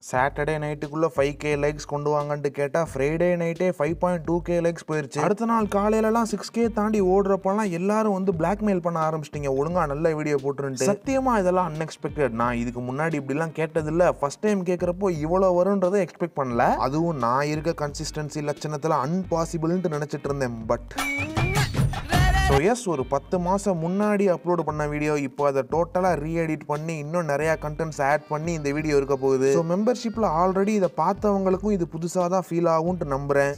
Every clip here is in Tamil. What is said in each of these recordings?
சாட்டர்டே நைட்டுக்குள்ள 5K லைக்ஸ் கொண்டு வாங்கன்னு கேட்டா ஃப்ரைடே நைட்டே 5.2K லைக்ஸ் போயிருச்சு. அடுத்த நாள் காலையிலலாம் 6K தாண்டி ஓடுறப்பெல்லாம் எல்லாரும் வந்து பிளாக்மெயில் பண்ண ஆரம்பிச்சிட்டீங்க, ஒழுங்கா நல்ல வீடியோ போட்டுருந்துட்டு. சத்தியமா இதெல்லாம் அன்எக்ஸ்பெக்டட். நான் இதுக்கு முன்னாடி இப்படிலாம் கேட்டதில்ல. ஃபர்ஸ்ட் டைம் கேட்கறப்போ இவ்வளவு வரும்ன்றதை எக்ஸ்பெக்ட் பண்ணல. அதுவும் நான் இருக்க கன்சிஸ்டன்சி லட்சணத்துல அன்பாசிபிள்னு நினைச்சிட்டு இருந்தேன். பட் ஸோ எஸ், ஒரு 10 மாதம் முன்னாடி அப்லோட் பண்ண வீடியோ இப்போ அதை டோட்டலாக ரீஎடிட் பண்ணி இன்னும் நிறையா கண்டென்ட்ஸ் ஆட் பண்ணி இந்த வீடியோ இருக்க போகுது. ஸோ மெம்பர்ஷிப்பில் ஆல்ரெடி இதை பார்த்தவங்களுக்கும் இது புதுசாக தான் ஃபீல் ஆகும்ட்டு நம்புகிறேன்.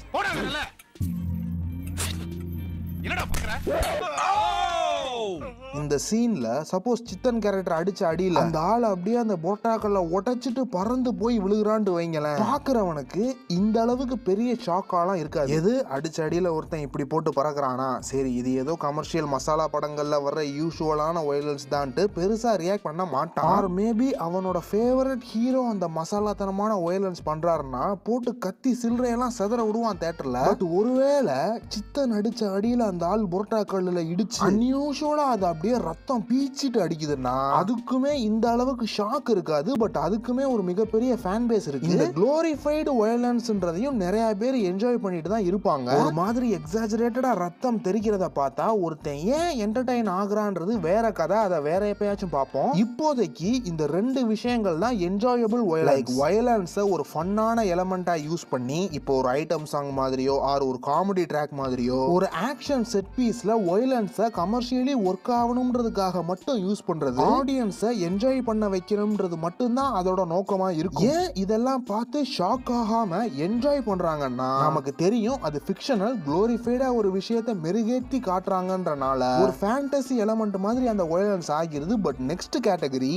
இந்த சீன்ல சப்போஸ் சித்தன் கேரக்டர் அடிச்ச அடியில அந்த ஆள் அப்படியே அந்த போட்டாக்கல்ல உடைச்சிட்டு பறந்து போய் விழுகிறான்னு வைங்களேன், பாக்குறவனுக்கு இந்த அளவுக்கு பெரிய ஷாக்காலாம் இருக்காது. எது அடிச்ச அடியில ஒருத்தன் இப்படி போட்டு பறக்குறானா, சரி இது ஏதோ கமர்ஷியல் மசாலா படங்கள்ல வர்ற யூஷுவலான வயலன்ஸ் தான்ட்டு பெருசா ரியாக்ட் பண்ண மாட்டான். ஆர் மேபி அவனோட ஃபேவரட் ஹீரோ அந்த மசாலாத்தனமான வயலன்ஸ் பண்றாருன்னா போட்டு கத்தி சில்லறையெல்லாம் செதற விடுவான் தியேட்டர்ல. பட் ஒருவேளை சித்தன் அடிச்ச அடியில அந்த ஆள் புரோட்டாக்கல்ல இடிச்சு அன்யூஷுவலா அது அப்படியே ரத்தம் பீச்சிட்டு அடிக்குதுன்னா அதுக்குமே இந்த அளவுக்கு ஷாக் இருக்காது. பட் அதுக்குமே ஒரு மிகப்பெரிய ஃபேன் பேஸ் இருக்கு. இந்த குளோரிஃபைடு வயலன்ஸ்ன்றதையும் நிறைய பேர் என்ஜாய் பண்ணிட்டு தான் இருப்பாங்க. ஒரு மாதிரி எக்ஸாஜரேட்டடா ரத்தம் தெரிக்கிறத பார்த்தா ஒருத்தன் ஏன் என்டர்டைன் ஆகுறான்றது வேற கதை, அதை வேற எப்பயாச்சும் பார்ப்போம். இப்போதைக்கு இந்த ரெண்டு விஷயங்கள் தான் என்ஜாயபிள் வயலன்ஸை ஒரு ஃபன்னான எலமெண்டா யூஸ் பண்ணி இப்போ ஒரு ஐட்டம் சாங் மாதிரியோ ஆர் ஒரு காமெடி ட்ராக் மாதிரியோ ஒரு ஆக்ஷன் செட் பீஸ்ல வயலன்ஸை கமர்ஷியலி ஒர்க் ஆகணும்ன்றதுக்காக மட்டும் யூஸ் பண்றது, ஆடியன்ஸை என்ஜாய் பண்ண வைக்கணும்ன்றது மட்டும்தான் அதோட நோக்கமா இருக்கும். ஏன் இதெல்லாம் பார்த்து ஷாக் ஆகாம என்ஜாய் பண்றாங்கன்னா நமக்கு தெரியும் அது ஃபிக்ஷனல் குளோரிஃபைடா ஒரு விஷயத்தை மெருகேற்றி காட்டுறாங்கன்றனால ஒரு ஃபேண்டசி எலமெண்ட் மாதிரி அந்த வயலன்ஸ் ஆகிறது. பட் நெக்ஸ்ட் கேட்டகரி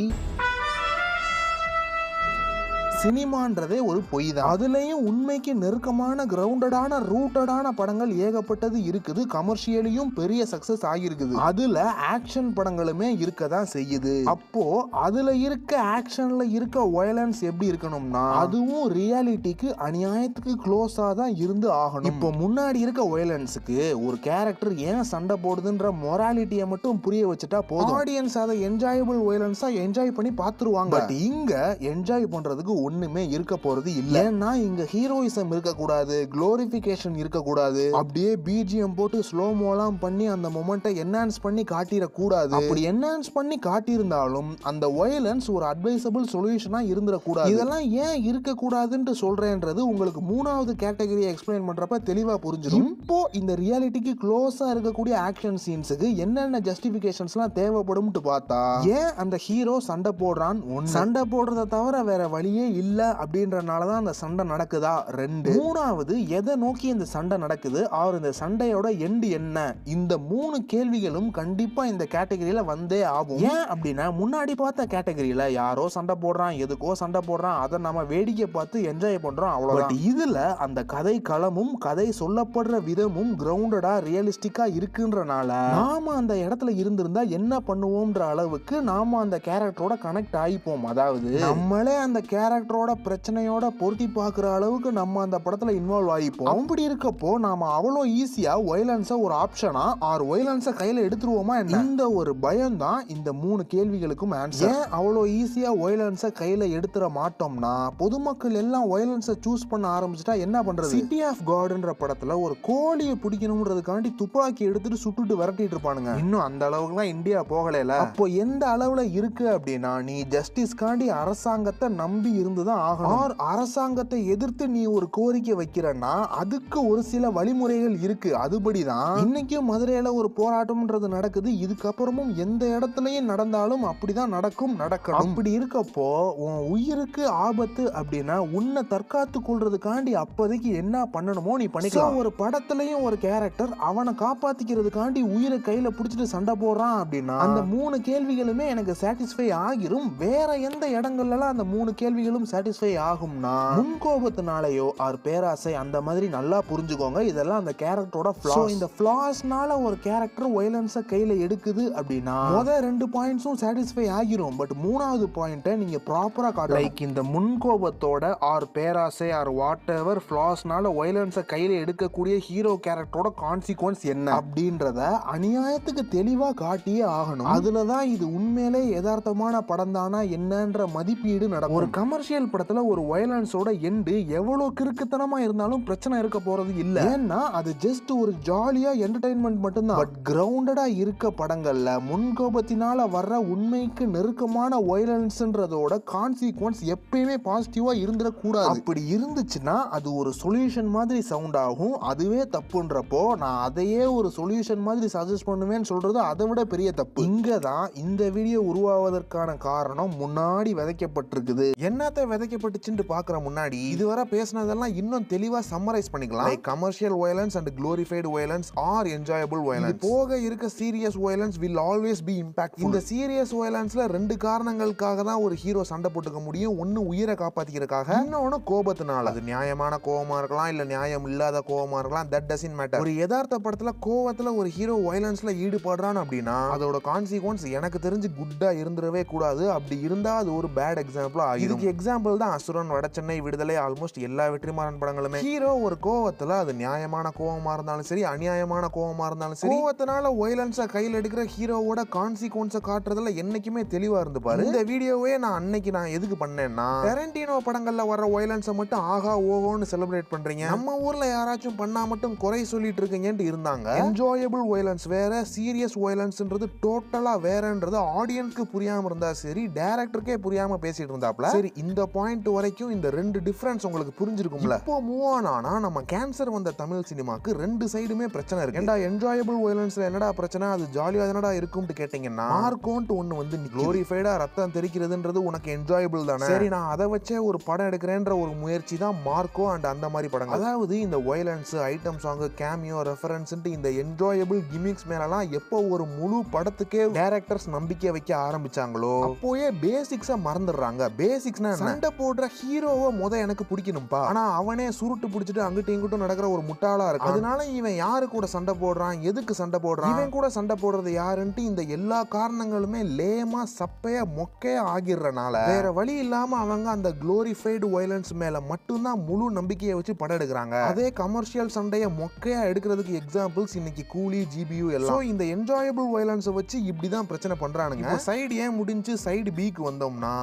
சினிமான்றதே ஒரு பொய் தான். அதுலயும் உண்மைக்கு நெருக்கமான கிரவுண்டடான ரூட்டடான படங்கள் ஏகப்பட்டது இருக்குது. கமர்ஷியலியும் பெரிய சக்சஸ் ஆகிருக்குது. அதுல ஆக்ஷன் படங்களுமே இருக்கதான் செய்யுது. அப்போ அதுல இருக்க ஆக்ஷன்ல இருக்க வயலன்ஸ் எப்படி இருக்கணும்னா அதுவும் ரியாலிட்டிக்கு அநியாயத்துக்கு க்ளோஸா தான் இருந்து ஆகணும். இப்போ முன்னாடி இருக்க வயலன்ஸுக்கு ஒரு கேரக்டர் ஏன் சண்டை போடுதுன்ற மொராலிட்டியை மட்டும் புரிய வச்சுட்டா போதும், ஆடியன்ஸ் அதை என்ஜாயபிள் வயலன்ஸா என்ஜாய் பண்ணி பார்த்துருவாங்க. பட் இங்க என்ஜாய் பண்றதுக்கு ஒண்ணுமே இருக்க போறது இல்ல. ஏன்னா இங்க ஹீரோயிசம் இருக்க கூடாது, குளோரிஃபிகேஷன் இருக்க கூடாது, அப்படியே பிஜிஎம் போட்டு ஸ்லோமோலாம் பண்ணி அந்த மொமெண்ட்டை என்ஹான்ஸ் பண்ணி காட்டிட கூடாது. அப்படி என்ஹான்ஸ் பண்ணி காட்டியிருந்தாலும் அந்த வயலன்ஸ் ஒரு அட்வைசபிள் சொல்யூஷனா இருந்துட கூடாது. இதெல்லாம் ஏன் இருக்க கூடாதுன்னு சொல்றேன்றது உங்களுக்கு மூணாவது கேட்டகரியை எக்ஸ்பிளைன் பண்றப்ப தெளிவா புரிஞ்சிடும். இப்போ இந்த ரியாலிட்டிக்கு க்ளோஸா இருக்கக்கூடிய ஆக்ஷன் சீன்ஸுக்கு என்னென்ன ஜஸ்டிபிகேஷன்ஸ்லாம் தேவைப்படும்னு பார்த்தா, ஏன் அந்த ஹீரோ சண்டை போடுறான், சண்டை போடுறத தவிர வேற வழியே இல்ல அப்படின்றனாலதான் அந்த சண்டை நடக்குதா, ரெண்டு, மூணாவது எதை நோக்கி இந்த சண்டை நடக்குது, அவர் இந்த சண்டையோட எண்டு என்ன, இந்த மூணு கேள்விகளும் கண்டிப்பா இந்த கேட்டகரியில வந்தே ஆகும். ஏன் அப்படின்னா முன்னாடி பார்த்த கேட்டகரியில யாரோ சண்டை போடுறான், எதுக்கோ சண்டை போடுறான், அதை நம்ம வேடிக்கை பார்த்து என்ஜாய் பண்றோம் அவ்வளவுதான். இதுல அந்த கதை களமும் கதை சொல்லப்படுற விதமும் கிரவுண்டடா ரியலிஸ்டிக்கா இருக்குன்றனால நாம அந்த இடத்துல இருந்திருந்தா என்ன பண்ணுவோம்ன்ற அளவுக்கு நாம அந்த கேரக்டரோட கனெக்ட் ஆயிப்போம். அதாவது நம்மளே அந்த கேரக்டரோட பிரச்சனையோட பொருத்தி பார்க்குற அளவுக்கு நம்ம அந்த படத்துல இன்வால்வ் ஆகிப்போம். அப்படி இருக்கப்போ நாம அவ்வளோ ஈஸியா வயலன்ஸை ஒரு ஆப்ஷனா ஆர் வயலன்ஸை கையில எடுத்துருவோமா என்ன, இந்த ஒரு பயம் தான் இந்த மூணு கேள்விகளுக்கும் ஆன்சர். ஏன் அவ்வளோ ஈஸியா வயலன்ஸை கையில எடுத்துட மாட்டோம்னா பொதுமக்கள் எல்லாம் வயலன்ஸை சூஸ் பண்ண ஆரம்பிச்சுட்டா என்ன பண்றது. சிட்டி ஆஃப் காட்ன்ற படத்துல ஒரு கோழியை பிடிக்கணும்ன்றதுக்காண்டி துப்பாக்கி எடுத்துட்டு சுட்டுட்டு விரட்டிட்டு இருப்பானுங்க. இன்னும் அந்த அளவுக்குலாம் இந்தியா போகல. அப்போ எந்த அளவுல இருக்கு அப்படின்னா நீ ஜஸ்டிஸ்காண்டி அரசாங்கத்தை நம்பி இருந்துதான் ஆகணும். அரசாங்கத்தை எதிர்த்து நீ ஒரு கோரிக்கை வைக்கிறன்னா அதுக்கு ஒரு சில வழிமுறைகள் இருக்கு. அதுபடிதான் இன்னைக்கும் மதுரையில ஒரு போராட்டம்ன்றது நடக்குது. இதுக்கப்புறமும் எந்த இடத்துலயும் நடந்தாலும் அப்படிதான் நடக்கணும். அப்படி இருக்கப்போ உன் உயிருக்கு ஆபத்து அப்படின்னா உன்னை தற்காத்து கொள்றதுக்காண்டி அப்போதைக்கு என்ன பண்ணணுமோ நீ பண்ணிக்கலாம். ஒரு படத்துலயும் ஒரு கேரக்டர் அவனை காப்பாத்திக்கிறதுக்காண்டி உயிரை கையில பிடிச்சிட்டு சண்டை போடுறான் அப்படின்னா அந்த மூணு கேள்விகளுமே எனக்கு சாட்டிஸ்ஃபை ஆகிரும். வேற எந்த இடங்கள்ல அந்த மூணு கேள்விகளும் சாட்டிஸ்ஃபை ஆகும்னா முன்கோபத்தினாலேயோ ஆர் பேராசை அந்த மாதிரி நல்லா புரிஞ்சுக்கோங்க. இதெல்லாம் அந்த கேரக்டரோட ஃப்ளாஸ். இந்த ஃப்ளாஸ்னால ஒரு கேரக்டர் வயலன்ஸை கையில எடுக்குது அப்படின்னா முதல் ரெண்டு பாயிண்ட்ஸும் சாட்டிஸ்ஃபை ஆகிரும். பட் மூணாவது பாயிண்ட்டை நீங்க ப்ராப்பரா காட்டணும். லைக் இந்த முன்கோபத்தோட ஆர் பேராசை ஆர் வாட் எவர் ஃப்ளாஸ்னால வயலன்ஸை கையில எடுக்கக்கூடிய ஹீரோ கேரக்டரோட கான்சிக்வன்ஸ் என்ன அப்படின்றத அநியாயத்துக்கு தெளிவா காட்டியே ஆகணும். அதுலதான் இது உண்மையிலே யதார்த்தமான படம் தானா என்னன்ற மதிப்பீடு நடக்கும். ஒரு கமர்ஷியல் கமர்ஷியல் படத்துல ஒரு வயலன்ஸோட எண்டு எவ்வளவு கிறுக்குத்தனமா இருந்தாலும் பிரச்சனை இருக்க போறது இல்ல. ஏன்னா அது ஜஸ்ட் ஒரு ஜாலியா என்டர்டைன்மெண்ட் மட்டும்தான். பட் கிரவுண்டடா இருக்க படங்கள்ல முன்கோபத்தினால வர்ற உண்மைக்கு நெருக்கமான வயலன்ஸ்ன்றதோட கான்சிக்வன்ஸ் எப்பயுமே பாசிட்டிவா இருந்துடக்கூடாது. அப்படி இருந்துச்சுன்னா அது ஒரு சொல்யூஷன் மாதிரி சவுண்ட் ஆகும். அதுவே தப்புன்றப்போ நான் அதையே ஒரு சொல்யூஷன் மாதிரி சஜஸ்ட் பண்ணுவேன்னு சொல்றது அதை விட பெரிய தப்பு. இங்கதான் இந்த வீடியோ உருவாவதற்கான காரணம் முன்னாடி விதைக்கப்பட்டிருக்குது. என்னத்தை விதைக்கப்பட்டுச்சுன்னு பாக்குற முன்னாடி இதுவரை பேசினதெல்லாம் இன்னும் தெளிவா சம்மரைஸ் பண்ணிக்கலாம். Commercial violence and glorified violence are enjoyable violence. போக இருக்க serious violence will always be impact. இந்த சீரியஸ் வயலன்ஸ்ல ரெண்டு காரணங்களுக்காக தான் ஒரு ஹீரோ சண்டை போட்டுக்க முடியும். ஒன்னு உயிரை காப்பாத்திக்கிறதுக்காக, இன்னொன்னு கோபத்தினால. அது நியாயமான கோபமா இருக்கலாம், இல்ல நியாயம் இல்லாத கோபமா இருக்கலாம். That doesn't matter. ஒரு யதார்த்த படத்துல கோவத்துல ஒரு ஹீரோ வயலன்ஸ்ல ஈடுபடுறான் அப்படின்னா அதோட கான்சிக்வன்ஸ் எனக்கு தெரிஞ்சு குட்டா இருந்துடவே கூடாது. அப்படி இருந்தா அது ஒரு பேட் எக்ஸாம்பிள் ஆகும். இதுக்கு எக்ஸாம்பிள் தான் அசுரன், வடச்சென்னை, விடுதலை, ஆல்மோஸ்ட் எல்லா வெற்றிமாறன் படங்களுமே. ஹீரோ ஒரு கோவத்துல, அது நியாயமான கோவமா இருந்தாலும் சரி, அநியாயமான கோவமா இருந்தாலும் சரி, கோவத்தினால வயலன்ஸை கையில் எடுக்கிற ஹீரோவோட கான்சிக்வன்ஸை காட்டுறதுல என்னைக்குமே தெளிவா இருந்து பாரு. இந்த வீடியோவே அன்னைக்கு நான் எதுக்கு பண்ணேன்னா, டெரண்டினோ படங்கள்ல வர வயலன்ஸை மட்டும் ஆகா ஓஹோன்னு செலிப்ரேட் பண்றீங்க, நம்ம ஊர்ல யாராச்சும் பண்ணா மட்டும் குறை சொல்லிட்டு இருக்கீங்கன்னு இருந்தாங்க. என்ஜாயபிள் வயலன்ஸ் வேற, சீரியஸ் வயலன்ஸ்ன்றது டோட்டலா வேறன்றது ஆடியன்ஸ்க்கு புரியாம இருந்தா சரி, டைரக்டருக்கே புரியாம பேசிட்டு இருந்தாப்ல. சரி, இந்த பாயிண்ட் வரைக்கும் இந்த ரெண்டு டிஃபரன்ஸ் உங்களுக்கு புரிஞ்சிருக்கும்ல. இப்போ மூவ் ஆனா நம்ம கேன்சர் வந்த தமிழ் சினிமாக்கு ரெண்டு சைடுமே பிரச்சனை இருக்கு. ஏண்டா என்ஜாயபிள் வயலன்ஸ்ல என்னடா பிரச்சனை, அது ஜாலியா தானடா இருக்கும்னு கேட்டீங்கன்னா, மார்க்கோன்ட்டு ஒன்னு வந்து குளோரிஃபைடா ரத்தம் தெரிக்கிறதுன்றது உனக்கு என்ஜாயபிள் தானே. சரி, நான் அதை வச்சே ஒரு படம் எடுக்கிறேன்ற ஒரு முயற்சி தான் மார்க்கோ அண்ட் அந்த மாதிரி படங்கள். அதாவது இந்த violence, item song, cameo, reference, இந்த என்ஜாயபிள் கிமிக்ஸ் மேலாம் எப்போ ஒரு முழு படத்துக்கே டைரக்டர்ஸ் நம்பிக்கை வைக்க ஆரம்பிச்சாங்களோ அப்போயே பேசிக்ஸா மறந்துடுறாங்க. பேசிக்ஸ்னா சண்டை போடுற ஹீரோவை எனக்கு பிடிக்கணும்பா, ஆனா அவனே சுருட்டு பிடிச்சிட்டு அங்கிட்டும் இங்கிட்டும் நடக்கிற ஒரு முட்டாளா இருக்கு. அதனால இவன் யாரு கூட சண்டை போடுறான், எதுக்கு சண்டை போடுறான், இவன் கூட சண்டை போடுறது யாருன்ட்டு இந்த எல்லா காரணங்களுமே லேமா சப்பையா மொக்கையா ஆகிடுறனால வேற வழி இல்லாம அவங்க அந்த குளோரிஃபைடு வயலன்ஸ் மேல மட்டும்தான் முழு நம்பிக்கையை வச்சு படம் எடுக்கிறாங்க. அதே கமர்ஷியல் சண்டையை மொக்கையா எடுக்கிறதுக்கு எக்ஸாம்பிள்ஸ் இன்னைக்கு கூலி, ஜிபியூ எல்லாம். இந்த என்ஜாயபிள் வயலன்ஸை வச்சு இப்படிதான் பிரச்சனை பண்றானுங்க. சைடு ஏன் முடிஞ்சு சைடு பிக்கு வந்தோம்னா,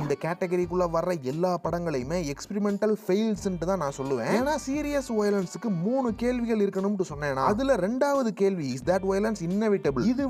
இந்த கேட்டகரிக்குள்ள வர்ற எல்லா படங்களையுமே எக்ஸ்பெரிமெண்டல் ஃபெயில்ஸ்ன்ட்டு தான் நான் சொல்லுவேன். ஏன்னா சீரியஸ் வயலன்ஸ்க்கு 3 கேள்விகள் இருக்கணும்னு சொன்னேன். அதுல ரெண்டாவது கேள்வி, இஸ் தட் வயலன்ஸ் இன்னெவிட்டபிள்? இது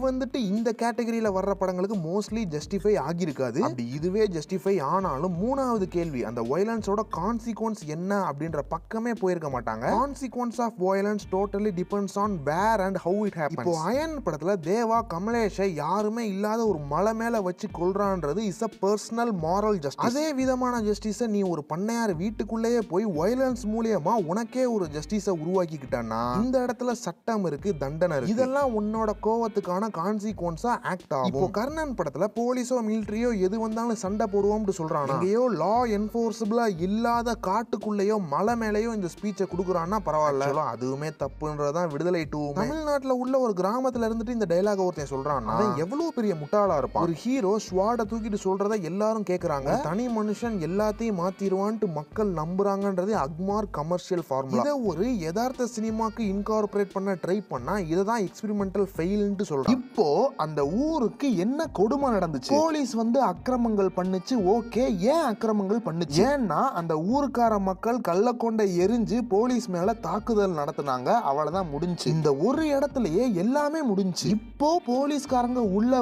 இந்த கேட்டகரியில வர்ற படங்களுக்கு மோஸ்ட்லி ஜஸ்டிஃபை ஆகியிருக்காது. அப்படி இதுவே ஜஸ்டிஃபை ஆனாலும் மூணாவது கேள்வி, அந்த வயலன்ஸோட கான்சிக்வன்ஸ் என்ன அப்படின்ற பக்கமே போயிருக்க மாட்டாங்க. Consequence of violence totally depends on where and how it happens. இப்போ அயன் படத்துல தேவா கமலேஷை யாருமே இல்லாத ஒரு மலை மேல வச்சு கொல்றான்றது is a personal moral justice. அதே விதமான ஜஸ்டிஸை நீ ஒரு பண்ணையார் வீட்டுக்குள்ளேயே போய் வயலன்ஸ் மூலியமா உனக்கே ஒரு ஜஸ்டிஸை உருவாக்கிக்கிட்டான்னா இந்த இடத்துல சட்டம் இருக்கு, தண்டனை இருக்கு. இதெல்லாம் உன்னோட கோவத்துக்கான கான்சிக்வன்ஸா ஆக்ட் ஆகும். இப்போ கர்ணன் படத்துல போலீஸோ மிலிட்டரியோ எது வந்தாலும் சண்டை போடுவோம்னு சொல்றானா, எங்கேயோ லா என்ஃபோர்ஸபிளா இல்லாத காட்டுக்குள்ளேயோ மலை மேலேயோ இந்த ஸ்பீச்சை கொடுக்குறான்னா பரவாயில்ல, அதுவுமே தப்புன்றதான் விடுதலை 2. தமிழ்நாட்டுல உள்ள ஒரு கிராமத்துல இருந்துட்டு இந்த டைலாக் ஒருத்தன் சொல்றான்னா எவ்வளவு பெரிய முட்டாளா இருப்பான். ஒரு ஹீரோ ஸ்வாட தூக்கிட்டு சொல்றத எல்லாரும் கேக்குறாங்க, தனி மனுஷன் எல்லாத்தையும் மாத்திடுவான்ட்டு மக்கள் நம்புறாங்கன்றது அக்மார் கமர்ஷியல் ஃபார்முலா. இதை ஒரு யதார்த்த சினிமாக்கு இன்கார்பரேட் பண்ண ட்ரை பண்ணா இதுதான் எக்ஸ்பெரிமெண்டல் ஃபெயில்னு சொல்றாங்க. இப்போ அந்த ஊருக்கு என்ன கொடுமை நடந்துச்சு, போலீஸ் அக்கிரமங்கள் பண்ணுச்சு, ஓகே, ஏன் அக்கிரமங்கள் பண்ணுச்சு? ஏன்னா அந்த ஊருக்கார மக்கள் கள்ளக்கொண்டை எரிஞ்சு போலீஸ் மேல தாக்குதல் நடத்தினாங்க, அவ்வளவுதான் முடிஞ்சு. இந்த ஒரு இடத்துலயே எல்லாமே முடிஞ்சு. இப்போ போலீஸ்காரங்க உள்ள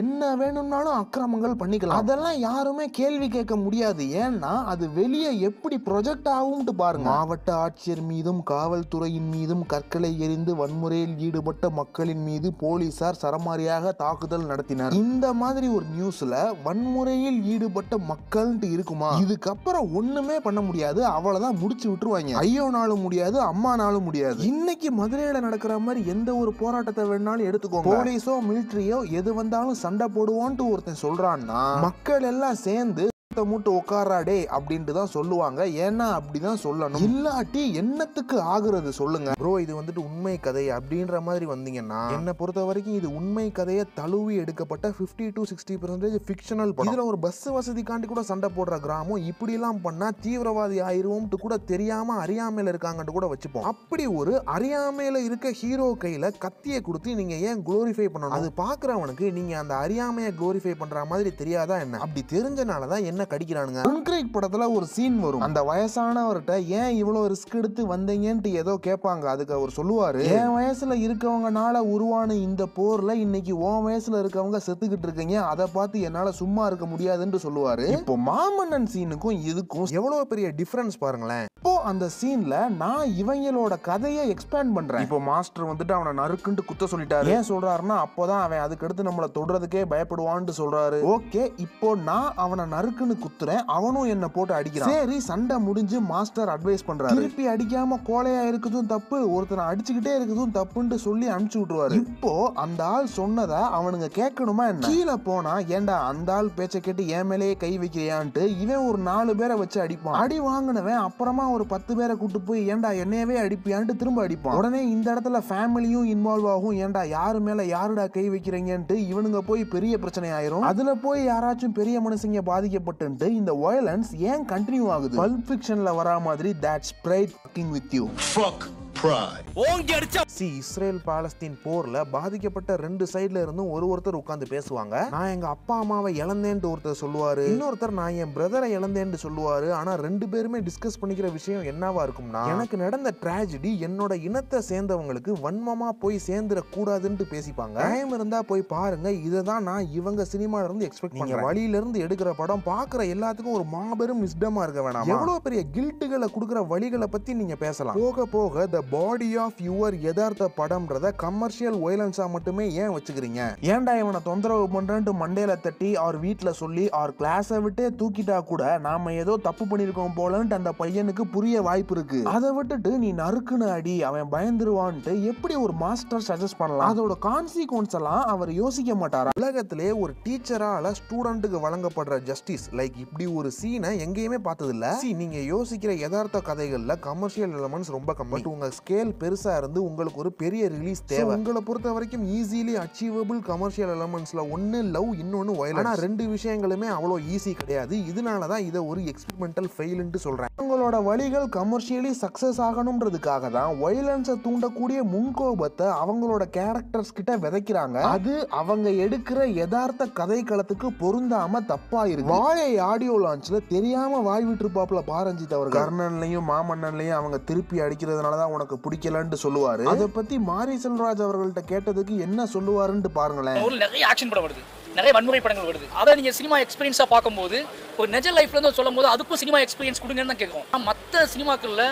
என்ன வேணும்னாலும் அக்கிரமங்கள் பண்ணிக்கலாம். அதெல்லாம் யாருமே கேள்வி கேட்க முடியாது. ஏன்னா அது வெளியே எப்படி ப்ரொஜெக்ட் ஆகும்னு பாருங்க. மாவட்ட ஆட்சியர் மீதும் காவல்துறையின் மீதும் கற்களை எறிந்து வன்முறையில் ஈடுபட்ட மக்களின் மீது போலீசார் சரமாரியாக தாக்குதல் நடத்தினர். இந்த மாதிரி ஒரு நியூஸ்ல வன்முறையில் ஈடுபட்ட மக்கள் இருக்குமா? இதுக்கப்புறம் ஒண்ணுமே பண்ண முடியாது, அவ்வளவுதான், முடிச்சு விட்டுருவாங்க. ஐயோனாலும் முடியாது, அம்மானாலும் முடியாது. இன்னைக்கு மதுரையில நடக்கிற மாதிரி எந்த ஒரு போராட்டத்தை வேணாலும் எடுத்துக்கோங்க, போலீஸோ மிலிட்டரியோ எது வந்தாலும் சண்டை போடுவோன்ட்டு ஒருத்தன் சொல்றான்னா மக்கள் எல்லாம் சேர்ந்து மூட்டு உட்காராடே அப்படின்ட்டு தான் சொல்லுவாங்க. ஏன்னா அப்படிதான் சொல்லணும், இல்லாட்டி என்னத்துக்கு ஆகுறது சொல்லுங்க ப்ரோ. இது வந்துட்டு உண்மை கதை அப்படின்ற மாதிரி வந்தீங்கன்னா என்னை பொறுத்த வரைக்கும் இது உண்மை கதையை தழுவி எடுக்கப்பட்ட 50 to 60% ஃபிக்ஷனல் படம். இதுல ஒரு பஸ் வசதிக்காண்டி கூட சண்டை போடுற கிராமம் இப்படி எல்லாம் பண்ணா தீவிரவாதி ஆயிருவோம் கூட தெரியாம அறியாமையில இருக்காங்கன்னு கூட வச்சுப்போம். அப்படி ஒரு அறியாமையில இருக்க ஹீரோ கையில கத்தியை கொடுத்து நீங்க ஏன் குளோரிஃபை பண்ணணும்? அது பாக்குறவனுக்கு நீங்க அந்த அறியாமையை குளோரிஃபை பண்ற மாதிரி தெரியாதா என்ன? அப்படி தெரிஞ்சனாலதான் என்ன கடிக்கிறானுங்க. கன்கிரீட் படத்துல ஒரு சீன் வரும். அந்த வயசானவர்கிட்ட ஏன் இவ்வளவு ரிஸ்க் எடுத்து வந்தீங்கன்ட்டு ஏதோ கேட்பாங்க. அதுக்கு அவர் சொல்லுவாரு, என் வயசுல இருக்கவங்கனால உருவான இந்த போர்ல இன்னைக்கு உன் வயசுல இருக்கவங்க செத்துக்கிட்டு இருக்கீங்க, அதை பார்த்து என்னால சும்மா இருக்க முடியாதுன்னு சொல்லுவாரு. இப்போ மாமன்னன் சீனுக்கும் இதுக்கும் எவ்வளவு பெரிய டிஃபரன்ஸ் பாருங்களேன். இப்போ அந்த சீன்ல நான் இவங்களோட கதையை எக்ஸ்பேண்ட் பண்றேன். இப்போ மாஸ்டர் வந்துட்டு அவனை நறுக்குன்னு குத்த சொல்லிட்டாரு. ஏன் சொல்றாருன்னா அப்போதான் அவன் அதுக்கு அடுத்து நம்மள தொடுறதுக்கே பயப்படுவான்னு சொல்றாரு. ஓகே, இப்போ நான் அவனை நறுக்குன்னு குத்துறேன், அவனும் என்ன போட்டு அடிக்கிறான். சரி, சண்டை முடிஞ்சு மாஸ்டர் அட்வைஸ் பண்றாரு, திருப்பி அடிக்காம கோலையா இருக்குதும் தப்பு, ஒருத்தனை அடிச்சுக்கிட்டே இருக்குதும் தப்புன்னு சொல்லி அனுப்பிச்சு விட்டுருவாரு. இப்போ அந்த ஆள் சொன்னதை அவனுங்க கேட்கணுமா என்ன? கீழே போனா ஏண்டா அந்த ஆள் பேச்சை கேட்டு என் மேலேயே கை வைக்கிறியான்ட்டு இவன் ஒரு 4 பேரை வச்சு அடிப்பான். அடி வாங்கினவன் அப்புறமா ஒரு 10 பேரை கூட்டு போய் ஏண்டா என்னையவே அடிப்பியான்ட்டு திரும்ப அடிப்பான். உடனே இந்த இடத்துல ஃபேமிலியும் இன்வால்வ் ஆகும். ஏண்டா யாரு மேல யாருடா கை வைக்கிறீங்கன்ட்டு இவனுங்க போய் பெரிய பிரச்சனை ஆயிரும். அதுல போய் யாராச்சும் பெரிய மனுஷங்க பாதிக்கப்பட்டு இந்த வயலன்ஸ் ஏன் கண்டினியூ ஆகுது? பல்ப் ஃபிக்ஷன்ல வரா மாதிரி that's pride fucking with you. Fuck pride. Israel Palestine போர்ல பாதிக்கப்பட்ட 2 சைடுல இருந்தும் ஒருத்தர் உட்கார்ந்து பேசுவாங்க. நான் எங்க அப்பா அம்மாவை இழந்தேன்னு ஒருத்தர் சொல்லுவாரு, இன்னொருத்தர் நான் என் பிரதரை இழந்தேன்னு சொல்லுவாரு. ஆனா 2 பேருமே டிஸ்கஸ் பண்ணிக்கிற விஷயம் என்னவா இருக்கும்னா, எனக்கு நடந்த டிராஜடி என்னோட இனத்தை சேர்ந்தவங்களுக்கு வன்மமா போய் சேர்ந்துட கூடாதுன்னு பேசிப்பாங்க. டைம் இருந்தா போய் பாருங்க. இததான் நான் இவங்க சினிமால இருந்து எக்ஸ்பெக்ட் பண்றேன். வழியில இருந்து எடுக்கிற படம் பாக்குற எல்லாத்துக்கும் ஒரு மாபெரும் விஸ்டமா இருக்க வேணாம். எவ்வளவு பெரிய கில்ட்டுகளை கொடுக்கிற வழிகளை பத்தி நீங்க பேசலாம். போக போக த பாடி ஆஃப் யுவர் யதார்த்த படம்ன்றத கமர்ஷியல் வயலன்ஸா மட்டுமே ஏன் வச்சுக்கிறீங்க? ஏன்டா இவனை தொந்தரவு பண்றேன்ட்டு மண்டையில தட்டி அவர் வீட்டுல சொல்லி அவர் கிளாஸை விட்டே தூக்கிட்டா கூட நாம ஏதோ தப்பு பண்ணிருக்கோம் போலன்ட்டு அந்த பையனுக்கு புரிய வாய்ப்பு இருக்கு. அதை விட்டுட்டு நீ நறுக்குன்னு அடி, அவன் பயந்துருவான்ட்டு எப்படி ஒரு மாஸ்டர் சஜஸ்ட் பண்ணலாம்? அதோட கான்சிக்வன்ஸ் எல்லாம் அவர் யோசிக்க மாட்டாரா? உலகத்திலே ஒரு டீச்சரால ஸ்டூடெண்ட்டுக்கு வழங்கப்படுற ஜஸ்டிஸ் லைக் இப்படி ஒரு சீனை எங்கேயுமே பார்த்தது இல்ல. நீங்க யோசிக்கிற யதார்த்த கதைகள்ல கமர்ஷியல் எலிமெண்ட்ஸ் ரொம்ப கம்மி. உங்க ஸ்கேல் பெருசா இருந்து உங்களுக்கு ஒரு பெரிய ரிலீஸ் தேவை. உங்களை பொறுத்த வரைக்கும் ஈஸிலி அச்சீவபிள் கமர்ஷியல் எலிமெண்ட்ஸ்ல ஒன்னு லவ், இன்னொன்னு வயலன்ஸ். ஆனா 2 விஷயங்களுமே அவ்வளோ ஈஸி கிடையாது. இதனாலதான் இதை ஒரு எக்ஸ்பெரிமெண்டல் ஃபெயில்னு சொல்றேன். உங்களோட வழிகள் கமர்ஷியலி சக்சஸ் ஆகணும்ன்றதுக்காக தான் வயலன்ஸை தூண்டக்கூடிய முன்கோபத்தை அவங்களோட கேரக்டர்ஸ் கிட்ட விதைக்கிறாங்க. அது அவங்க எடுக்கிற யதார்த்த கதை களத்துக்கு பொருந்தாம தப்பா இருக்கு. வாழை ஆடியோ லான்ச்ல தெரியாம வாய் விட்டுருப்பாப்ல பாரஞ்சித் அவர். கர்ணன்லயும் மாமன்னன்லயும் அவங்க திருப்பி அடிக்கிறதுனாலதான் உனக்கு பிடிக்கலன்னு சொல்லுவாரு. அதை பத்தி மாரி செல்வராஜ் அவர்கள்ட்ட கேட்டதுக்கு என்ன சொல்லுவாருன்னு பாருங்களேன். நிறைய ஆக்ஷன் படம் வருது, நிறைய வன்முறை படங்கள் வருது. அதை நீங்க சினிமா எக்ஸ்பீரியன்ஸா பார்க்கும்போது ஒரு நிஜ லைஃப்ல இருந்து சொல்லும் போது அதுக்கும் சினிமா எக்ஸ்பீரியன்ஸ் கொடுங்கன்னு தான் கேட்கும். மற்ற சினிமாக்கள்ல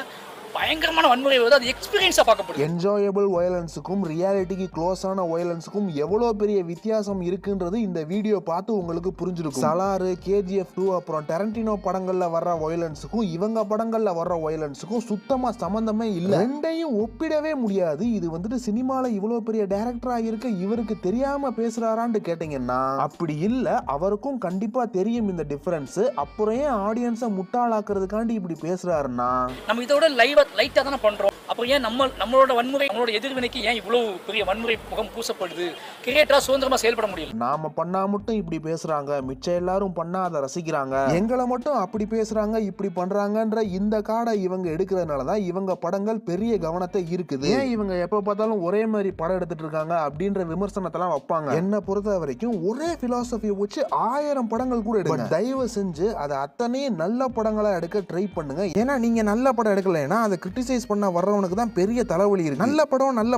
பயங்கரமான வன்முறை வருது, அது எக்ஸ்பீரியன்ஸா பார்க்கப்படுது. என்ஜாயபிள் வயலன்ஸுக்கும் ரியாலிட்டிக்கு க்ளோஸான வயலன்ஸுக்கும் எவ்வளவு பெரிய வித்தியாசம் இருக்குன்றது இந்த வீடியோ பார்த்து உங்களுக்கு புரிஞ்சிருக்கும். சலாரு, KGF 2 அப்புறம் டரண்டினோ படங்கள்ல வர்ற வயலன்ஸுக்கும் இவங்க படங்கள்ல வர்ற வயலன்ஸுக்கும் சுத்தமா சம்பந்தமே இல்லை. ரெண்டையும் ஒப்பிடவே முடியாது. இது வந்துட்டு சினிமால இவ்வளவு பெரிய டைரக்டரா இருக்க இவருக்கு தெரியாம பேசுறாரான்னு கேட்டீங்கன்னா அப்படி இல்ல, அவருக்கும் கண்டிப்பா தெரியும் இந்த டிஃபரன்ஸ். அப்புறம் ஏன் ஆடியன்ஸை முட்டாளாக்குறதுக்காண்டி இப்படி பேசுறாருன்னா, நம்ம இதோட லைட்டா தானே பண்றோம். அப்போ ஏன் நம்மளோட வன்முறை, நம்மளோட எதிர்வினைக்கு ஏன் இவ்வளவு பெரிய வன்முறை முகம் பூசப்படுது? கிரியேட்டரா சுதந்திரமா செயல்பட முடியல. நாம பண்ணா மட்டும் இப்படி பேசுறாங்க, மிச்சம் எல்லாரும் பண்ணா அதை ரசிக்கிறாங்க, எங்களை மட்டும் அப்படி பேசுறாங்க இப்படி பண்றாங்கன்ற இந்த காடை இவங்க எடுக்கிறதுனாலதான் இவங்க படங்கள் பெரிய கவனத்தை இருக்குது. ஏன் இவங்க எப்ப பார்த்தாலும் ஒரே மாதிரி படம் எடுத்துட்டு இருக்காங்க அப்படின்ற விமர்சனத்தெல்லாம் வைப்பாங்க. என்ன பொறுத்த வரைக்கும் ஒரே பிலாசபியை வச்சு 1000 படங்கள் கூட எடுங்க. தயவு செஞ்சு அதை அத்தனையும் நல்ல படங்களா எடுக்க ட்ரை பண்ணுங்க. ஏன்னா நீங்க நல்ல படம் எடுக்கலைன்னா அதை கிரிட்டிசைஸ் பண்ண வர்றவனுக்கு தான் பெரிய தலைவலி இருக்கு. நல்ல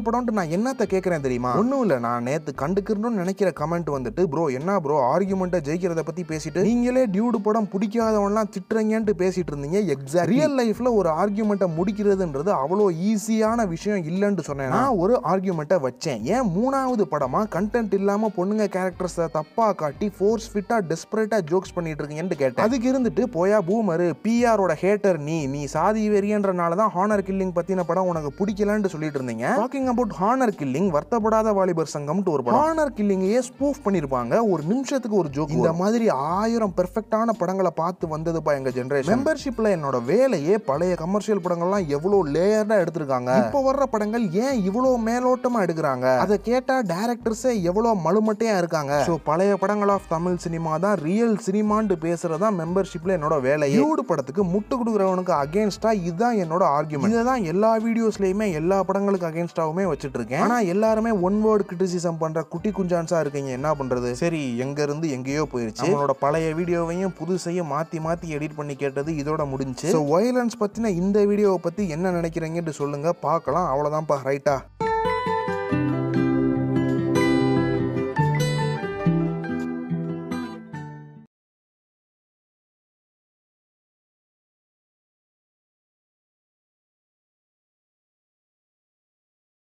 படம்ட்டு நான் என்னத்த கேட்கறேன் தெரியுமா? ஒண்ணும் இல்ல, நான் நேத்து கண்டுக்கணும்னு நினைக்கிற கமெண்ட் வந்துட்டு, ப்ரோ என்ன ப்ரோ ஆர்குமெண்ட்டை ஜெயிக்கிறத பத்தி பேசிட்டு நீங்களே டியூடு படம் பிடிக்காதவன்லாம் திட்டுறீங்கன்னு பேசிட்டு இருந்தீங்க. எக்ஸாக்ட் ரியல் லைஃப்ல ஒரு ஆர்குமெண்ட்டை முடிக்கிறதுன்றது அவ்வளோ ஈஸியான விஷயம் இல்லைன்னு சொன்னேன். நான் ஒரு ஆர்குமெண்ட்டை வச்சேன். ஏன் 3வது படமா கண்டென்ட் இல்லாம பொண்ணுங்க கேரக்டர்ஸை தப்பா காட்டி ஃபோர்ஸ் ஃபிட்டா டெஸ்பரேட்டா ஜோக்ஸ் பண்ணிட்டு இருக்கீங்கன்னு கேட்டேன். அதுக்கு இருந்துட்டு போயா பூமரு, பிஆரோட ஹேட்டர், நீ சாதி வெறியன்றனால தான் ஹானர் கில்லிங் பத்தின படம் உனக்கு பிடிக்கலன்னு சொல்லிட்டு இருந்தீங்க. டாக்கிங் அபவுட் ஹானர் கில்லிங், வருத்தப்படாத வாலிபர் சங்கம்னு ஒரு படம். ஹானர் கில்லிங்கையே ஸ்பூஃப் பண்ணிருப்பாங்க, ஒரு நிமிஷத்துக்கு ஒரு ஜோக். இந்த மாதிரி 1000 பெர்ஃபெக்ட்டான படங்களை பார்த்து வந்ததுப்பா எங்க ஜெனரேஷன். மெம்பர்ஷிப்ல என்னோட வேலையே பழைய கமர்ஷியல் படங்கள்லாம் எவ்வளவு லேயர்டா எடுத்திருக்காங்க, இப்போ வர்ற படங்கள் ஏன் இவ்வளவு மேலோட்டமா எடுக்கிறாங்க, அதை கேட்டா டைரக்டர்ஸே எவ்வளவு மலுமட்டையா இருக்காங்க. சோ பழைய படங்கள் ஆஃப் தமிழ் சினிமா தான் ரியல் சினிமான்னு பேசுறதா மெம்பர்ஷிப்ல என்னோட வேலை. யூடு படத்துக்கு முட்டு கொடுக்குறவனுக்கு அகேன்ஸ்டா இதுதான் என்னோட ஆர்குமெண்ட். இதான் எல்லா வீடியோஸ்லயுமே எல்லா படங்களுக்கு அகேன்ஸ்டாவுமே வச்சிட்டு இருக்கேன். ஆனா எல்லாருமே ஒன் வேர்ட் கிரிட்டிசிசம் பண்ற குட்டி குஞ்சான்ஸா இருக்கீங்க, என்ன பண்றது. சரி, எங்க இருந்து எங்கேயோ போயிருச்சு. நம்மளோட பழைய வீடியோவையும் புதுசையும் மாத்தி மாத்தி எடிட் பண்ணி கேட்டது இதோட முடிஞ்சு. வயலன்ஸ் பத்தின இந்த வீடியோவை பத்தி என்ன நினைக்கிறீங்கன்னு சொல்லுங்க, பார்க்கலாம். அவ்வளவுதான்ப்பா, ரைட்டா?